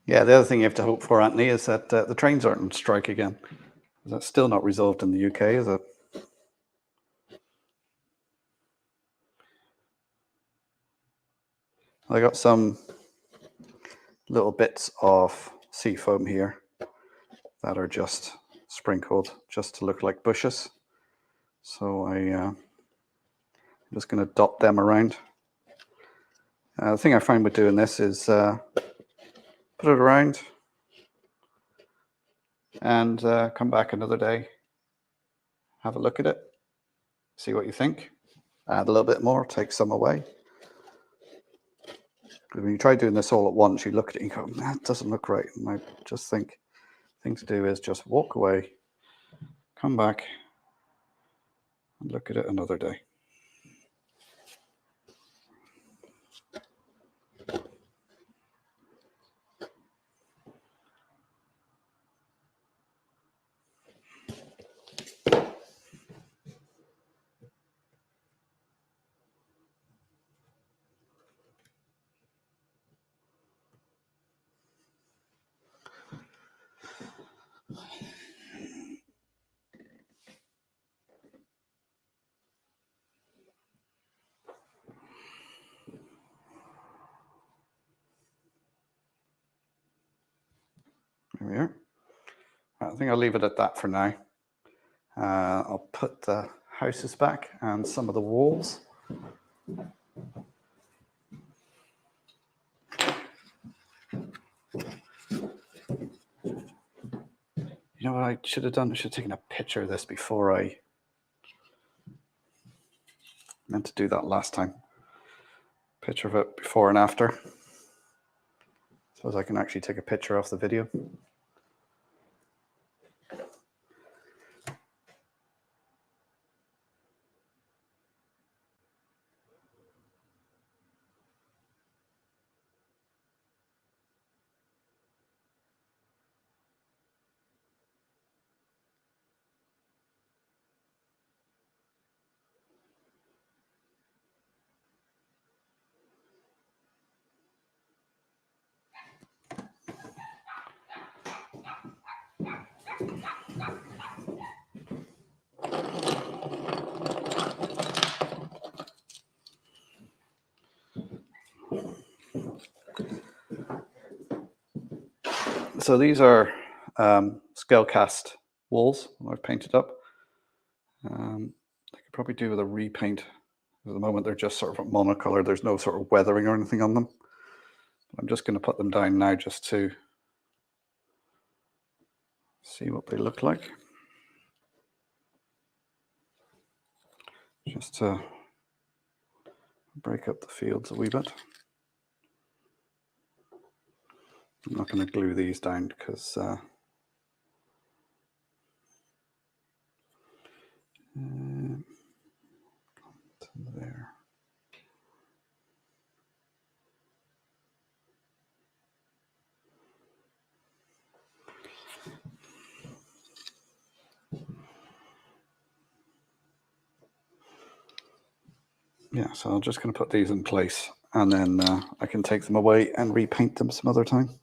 Yeah, the other thing you have to hope for, Anthony, is that the trains aren't on strike again. That's still not resolved in the UK, is it? I got some little bits of sea foam here that are just sprinkled just to look like bushes. So I'm just going to dot them around. The thing I find with doing this is put it around and come back another day, have a look at it, see what you think. Add a little bit more, take some away. When you try doing this all at once, you look at it and go, that doesn't look right. And I just think the thing to do is just walk away, come back, and look at it another day. There we are. I think I'll leave it at that for now. I'll put the houses back and some of the walls. You know what I should have done? I should have taken a picture of this before I meant to do that last time. Picture of it before and after. Suppose I can actually take a picture off the video. So these are scale cast walls I've painted up. I could probably do with a repaint. At the moment they're just sort of monocolour. There's no sort of weathering or anything on them. I'm just going to put them down now just to see what they look like. Just to break up the fields a wee bit. I'm not going to glue these down because there. Yeah, so I'm just going to put these in place and then I can take them away and repaint them some other time.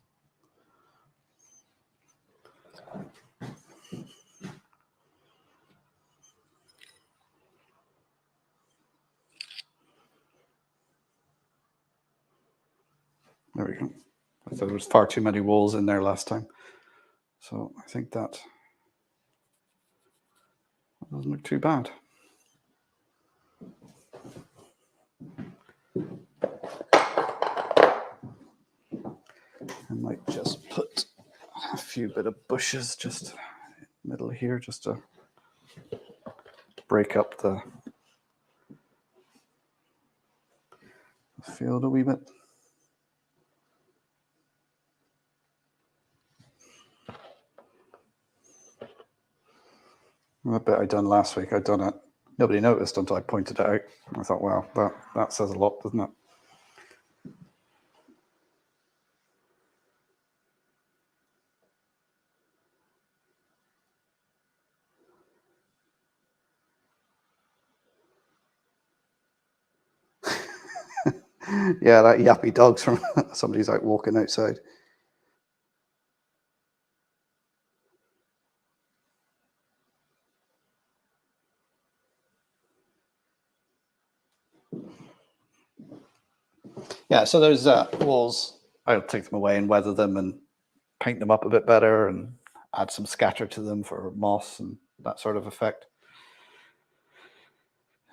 There we go. I thought there was far too many walls in there last time. So I think that doesn't look too bad. I might just put a few bit of bushes just middle here just to break up the field a wee bit. The bit I done last week, I'd done it. Nobody noticed until I pointed it out. I thought, wow, that says a lot, doesn't it? Yeah, that yappy dog's from somebody's out walking outside. Yeah, so those walls, I'll take them away and weather them and paint them up a bit better and add some scatter to them for moss and that sort of effect.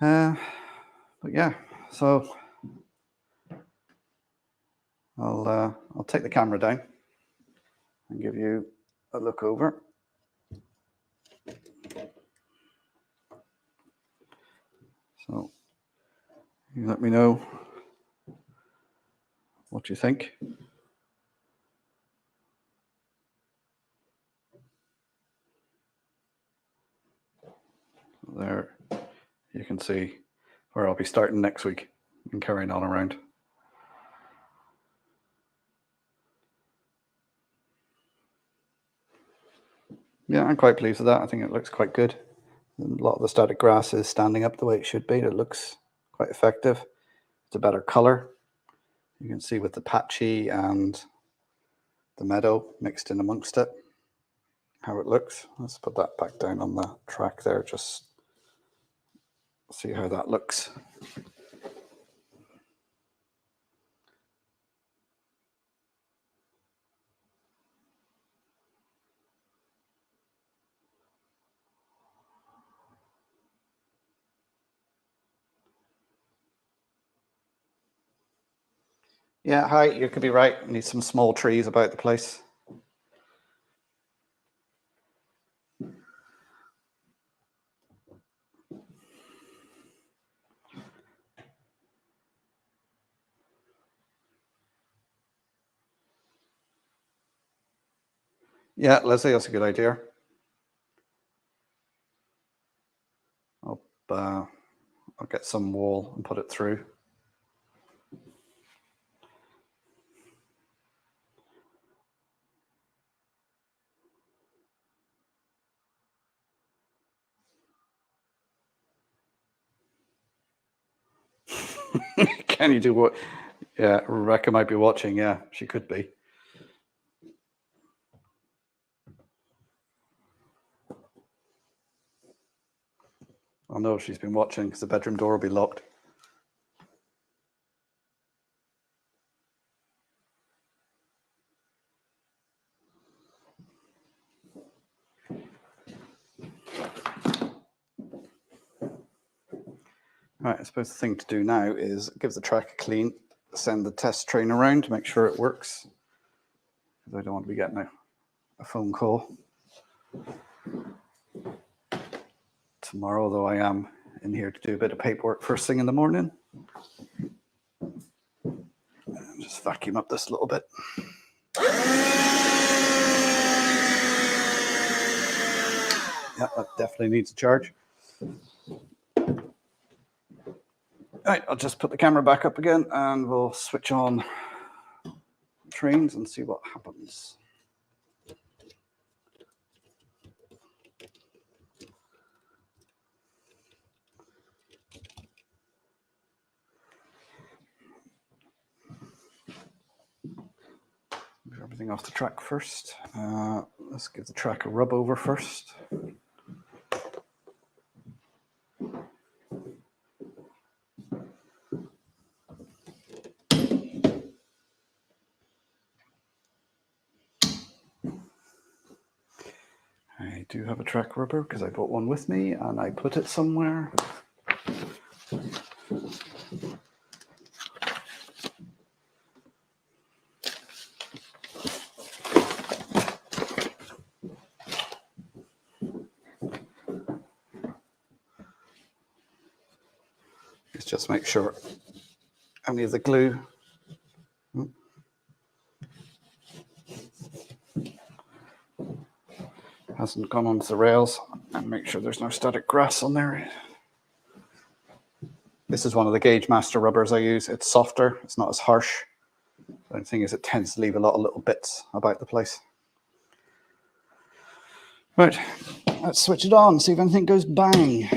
But yeah, so I'll take the camera down and give you a look over. So you let me know what you think. There you can see where I'll be starting next week and carrying on around. Yeah, I'm quite pleased with that. I think it looks quite good. A lot of the static grass is standing up the way it should be. It looks quite effective. It's a better color. You can see with the patchy and the meadow mixed in amongst it, how it looks. Let's put that back down on the track there, just see how that looks. Yeah, hi, you could be right. Need some small trees about the place. Yeah, Leslie, that's a good idea. I'll get some wool and put it through. Can you do what? Yeah, Rebecca might be watching. Yeah, she could be. I'll know if she's been watching because the bedroom door will be locked. Right, I suppose the thing to do now is give the track a clean, send the test train around to make sure it works. Because I don't want to be getting a phone call tomorrow, though I am in here to do a bit of paperwork first thing in the morning. Just vacuum up this a little bit. Yeah, that definitely needs a charge. Right, I'll just put the camera back up again and we'll switch on trains and see what happens. Move everything off the track first. Let's give the track a rub over first. I do have a track rubber because I brought one with me and I put it somewhere. Let's just make sure any of the glue hasn't gone onto the rails, and make sure there's no static grass on there. This is one of the Gauge Master rubbers I use. It's softer, it's not as harsh. The only thing is it tends to leave a lot of little bits about the place. Right, let's switch it on, see if anything goes bang.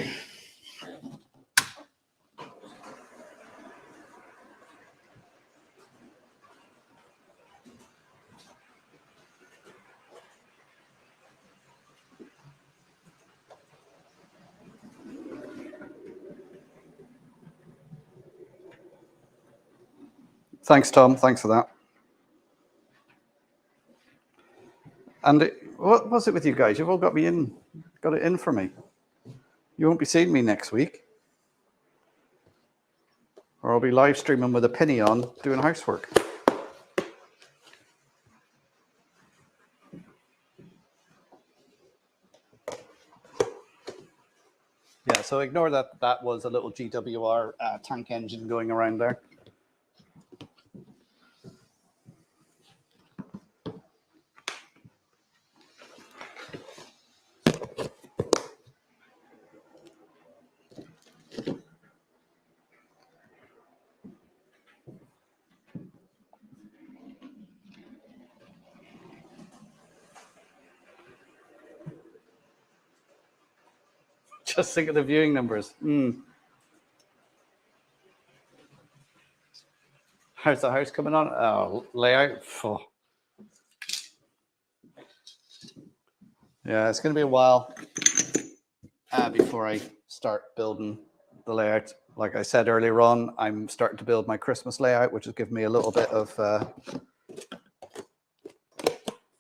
Thanks, Tom. Thanks for that. And what was it with you guys? You've all got it in for me. You won't be seeing me next week. Or I'll be live streaming with a penny on doing housework. Yeah, so ignore that. That was a little GWR tank engine going around there. Just think of the viewing numbers. How's the house coming on? Oh, layout. Oh. Yeah, it's going to be a while before I start building the layout. Like I said earlier on, I'm starting to build my Christmas layout, which has given me a little bit of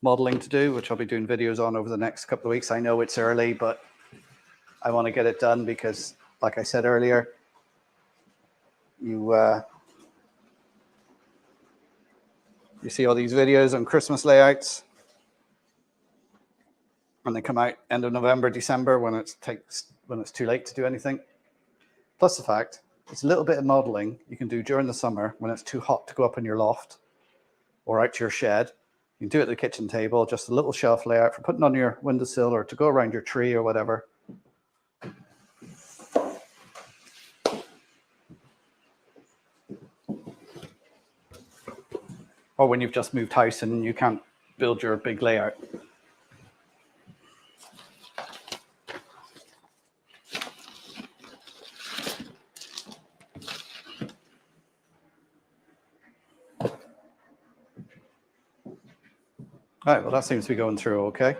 modeling to do, which I'll be doing videos on over the next couple of weeks. I know it's early, but I want to get it done because, like I said earlier, you see all these videos on Christmas layouts, and they come out end of November, December when it's too late to do anything. Plus the fact it's a little bit of modeling you can do during the summer when it's too hot to go up in your loft or out to your shed. You can do it at the kitchen table, just a little shelf layout for putting on your windowsill or to go around your tree or whatever. Or when you've just moved house and you can't build your big layout. All right, well, that seems to be going through okay.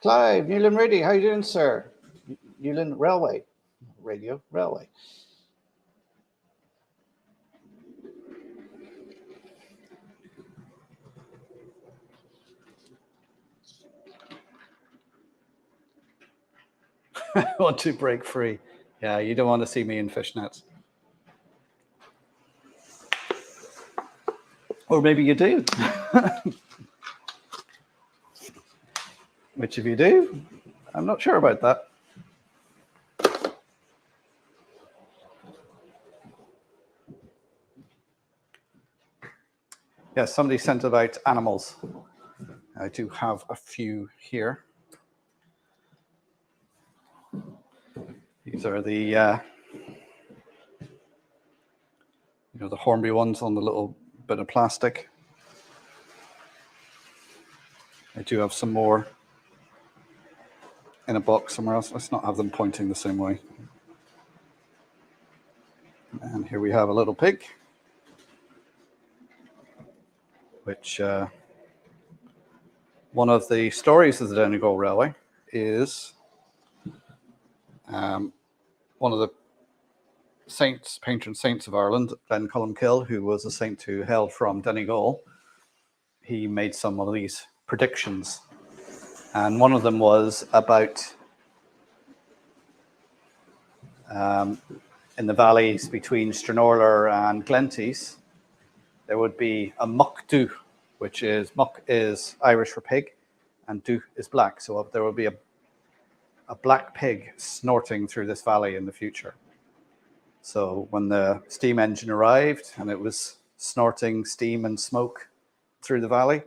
Clive, Newland Radio, how you doing, sir? Newland Railway, Radio, Railway. I want to break free. Yeah, you don't want to see me in fishnets. Or maybe you do. Which of you do? I'm not sure about that. Yeah, somebody sent about animals. I do have a few here. These are the the Hornby ones on the little bit of plastic. I do have some more in a box somewhere else. Let's not have them pointing the same way. And here we have a little pig, which one of the stories of the Donegal Railway is one of the saints, patron saints of Ireland, Glen Columkill, who was a saint who hailed from Donegal. He made some of these predictions, and one of them was about in the valleys between Stranorlar and Glenties, there would be a muck du, which is muck is Irish for pig, and du is black. So there will be a black pig snorting through this valley in the future. So when the steam engine arrived and it was snorting steam and smoke through the valley,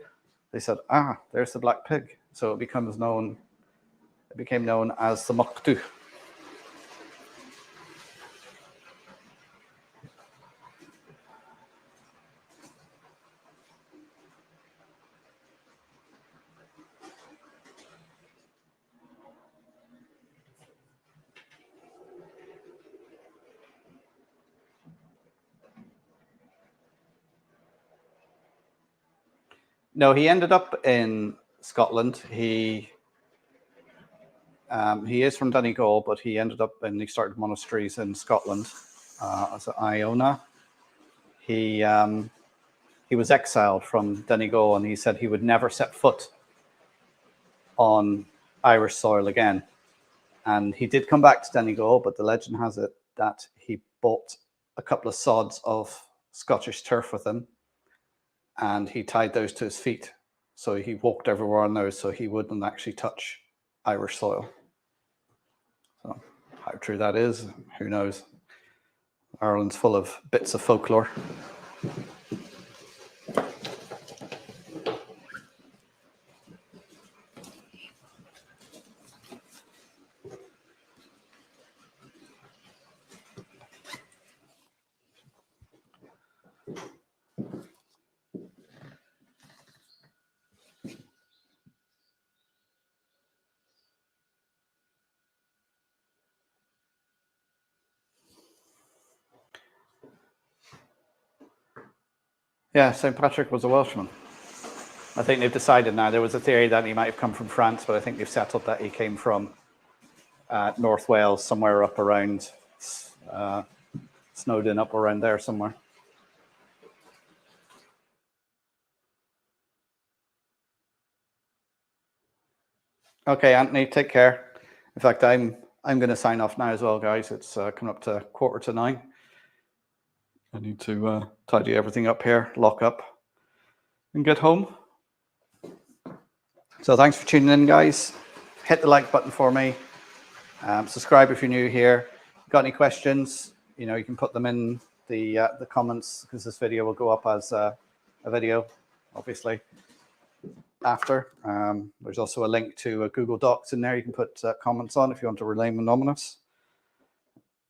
they said, "Ah, there's the black pig." So it became known as the muck du. No, he ended up in Scotland. He is from Donegal, but he ended up and he started monasteries in Scotland as Iona. He was exiled from Donegal, and he said he would never set foot on Irish soil again. And he did come back to Donegal, but the legend has it that he bought a couple of sods of Scottish turf with him, and he tied those to his feet. So he walked everywhere on those so he wouldn't actually touch Irish soil. So how true that is, who knows? Ireland's full of bits of folklore. Yeah, St. Patrick was a Welshman. I think they've decided now. There was a theory that he might have come from France, but I think they've settled that he came from North Wales, somewhere up around Snowdon, up around there somewhere. Okay, Anthony, take care. In fact, I'm going to sign off now as well, guys. It's coming up to 8:45. I need to tidy everything up here, lock up. and get home. So thanks for tuning in, guys. Hit the like button for me. Subscribe if you're new here. Got any questions? You know, you can put them in the comments, because this video will go up as a video, obviously, after. There's also a link to Google Docs in there. You can put comments on if you want to remain anonymous.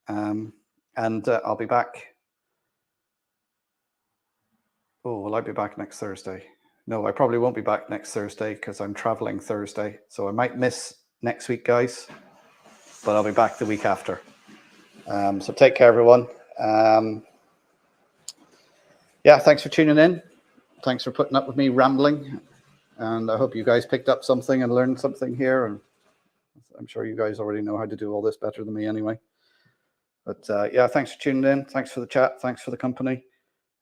And I'll be back. Oh, will I be back next Thursday? No, I probably won't be back next Thursday because I'm traveling Thursday. So I might miss next week, guys, but I'll be back the week after. So take care, everyone. Yeah, thanks for tuning in. Thanks for putting up with me rambling. And I hope you guys picked up something and learned something here. And I'm sure you guys already know how to do all this better than me anyway. But yeah, thanks for tuning in. Thanks for the chat. Thanks for the company.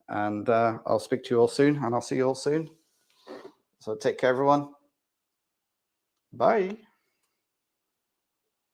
And I'll speak to you all soon, and I'll see you all soon. So take care, everyone. Bye.